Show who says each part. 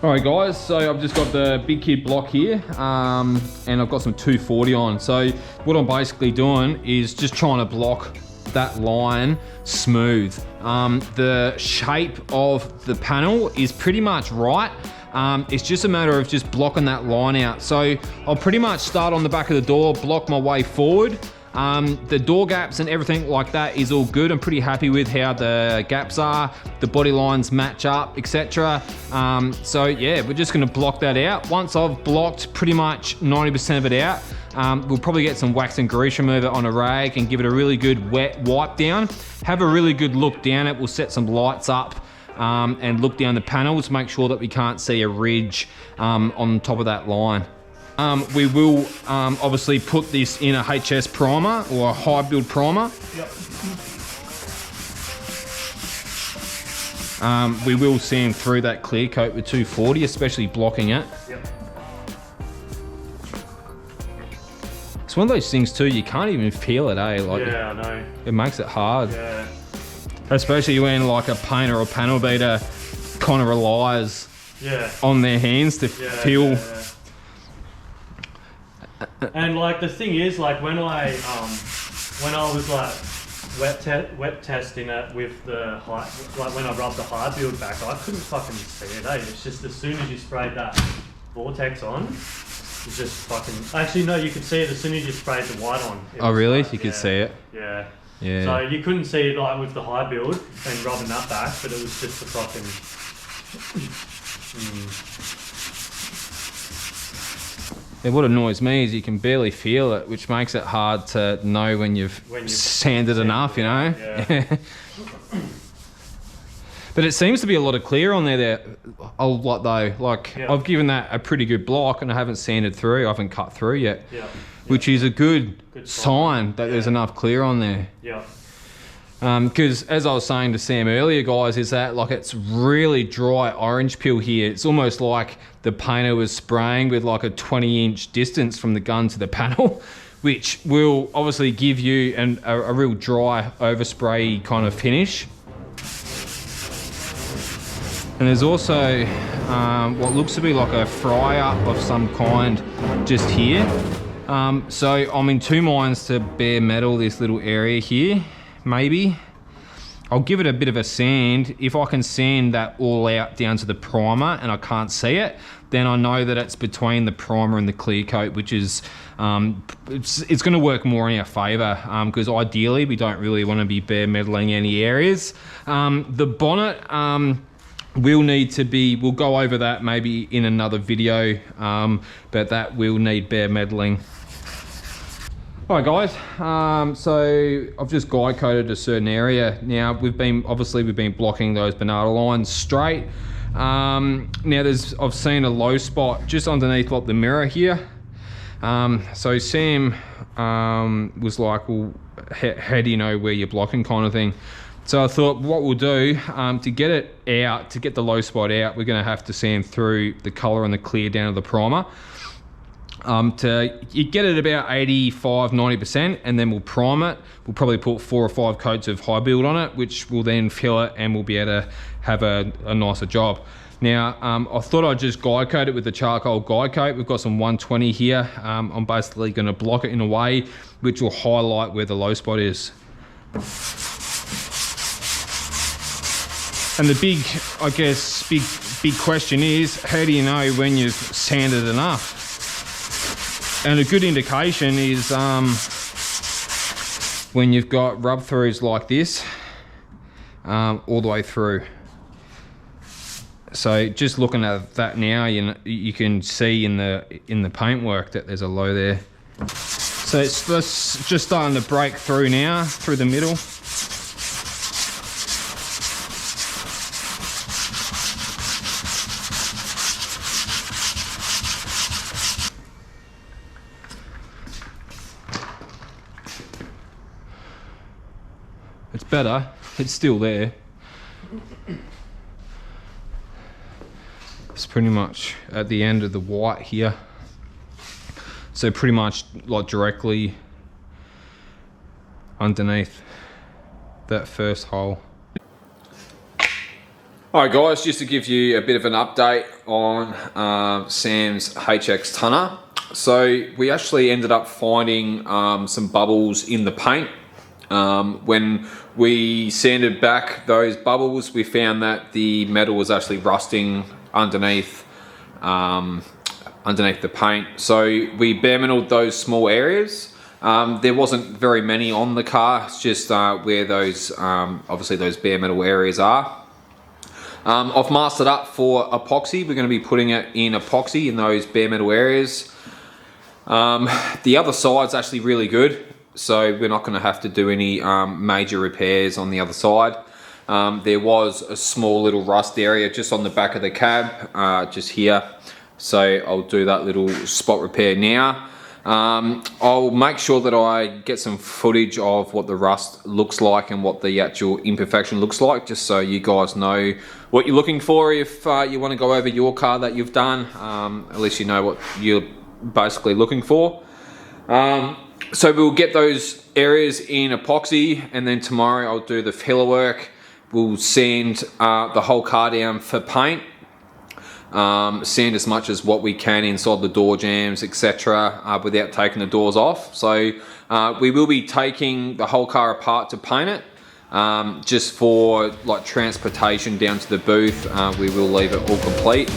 Speaker 1: Alright guys, so I've just got the big kid block here, and I've got some 240 on. So what I'm basically doing is just trying to block that line smooth. The shape of the panel is pretty much right. It's just a matter of just blocking that line out. So I'll pretty much start on the back of the door, block my way forward. The door gaps and everything like that is all good. I'm pretty happy with how the gaps are, the body lines match up, etc. So yeah, we're just gonna block that out. Once I've blocked pretty much 90% of it out, we'll probably get some wax and grease remover on a rag and give it a really good wet wipe down. Have a really good look down it. We'll set some lights up and look down the panels, make sure that we can't see a ridge on top of that line. We will obviously put this in a HS primer or a high build primer.
Speaker 2: Yep.
Speaker 1: We will sand through that clear coat with 240, especially blocking it.
Speaker 2: Yep.
Speaker 1: It's one of those things too, you can't even feel it, eh? Like,
Speaker 2: yeah, I know.
Speaker 1: It makes it hard.
Speaker 2: Yeah.
Speaker 1: Especially when like a painter or panel beater kind of relies on their hands to feel.
Speaker 2: Yeah. And like the thing is, like when I was like wet testing it with the high, like when I rubbed the high build back, I couldn't fucking see it. Eh? It's just as soon as you sprayed that vortex on, it just fucking. Actually, no, you could see it as soon as you sprayed the white on.
Speaker 1: Oh really?
Speaker 2: Like,
Speaker 1: you could see it.
Speaker 2: Yeah.
Speaker 1: Yeah.
Speaker 2: So you couldn't see it like with the high build and rubbing that back, but it was just the fucking.
Speaker 1: Yeah, what annoys me is you can barely feel it, which makes it hard to know when you've sanded enough, you know?
Speaker 2: Yeah.
Speaker 1: But it seems to be a lot of clear on there a lot though. Like, I've given that a pretty good block and I haven't sanded through, I haven't cut through yet. Which is a good sign that there's enough clear on there.
Speaker 2: Yeah.
Speaker 1: Because as I was saying to Sam earlier, guys, is that like it's really dry orange peel here. It's almost like the painter was spraying with like a 20-inch distance from the gun to the panel, which will obviously give you a real dry overspray kind of finish. And there's also what looks to be like a fry up of some kind just here. So I'm in two minds to bare metal this little area here. Maybe I'll give it a bit of a sand. If I can sand that all out down to the primer and I can't see it, then I know that it's between the primer and the clear coat, which is it's going to work more in our favor, because ideally we don't really want to be bare metaling any areas. The bonnet we'll go over that maybe in another video, but that will need bare metaling. Alright guys, so I've just guide coated a certain area. Now we've been blocking those banana lines straight. Now I've seen a low spot just underneath the mirror here. So Sam was like, well, how do you know where you're blocking, kind of thing. So I thought what we'll do, to get it out, to get the low spot out, we're gonna have to sand through the color and the clear down to the primer. You get it about 85–90%, and then we'll prime it. We'll probably put 4 or 5 coats of high build on it, which will then fill it, and we'll be able to have a nicer job. Now, I thought I'd just guide coat it with the charcoal guide coat. We've got some 120 here. I'm basically going to block it in a way which will highlight where the low spot is. And the big question is, how do you know when you've sanded enough? And a good indication is when you've got rub throughs like this all the way through. So just looking at that now, you can see in the paintwork that there's a low there. So it's just starting to break through now, through the middle. It's better, it's still there. It's pretty much at the end of the white here. So pretty much like directly underneath that first hole. Alright guys, just to give you a bit of an update on Sam's HX tonner. So we actually ended up finding some bubbles in the paint. When we sanded back those bubbles, we found that the metal was actually rusting underneath the paint. So we bare metaled those small areas. There wasn't very many on the car, it's just where those obviously those bare metal areas are. I've masked it up for epoxy. We're going to be putting it in epoxy in those bare metal areas. The other side's actually really good, so we're not going to have to do any major repairs on the other side. There was a small little rust area just on the back of the cab, just here. So I'll do that little spot repair now. I'll make sure that I get some footage of what the rust looks like and what the actual imperfection looks like, just so you guys know what you're looking for if you want to go over your car that you've done. At least you know what you're basically looking for. So we'll get those areas in epoxy, and then tomorrow I'll do the filler work. We'll sand the whole car down for paint. Sand as much as what we can inside the door jambs, etc., without taking the doors off. So we will be taking the whole car apart to paint it, just for like transportation down to the booth. We will leave it all complete.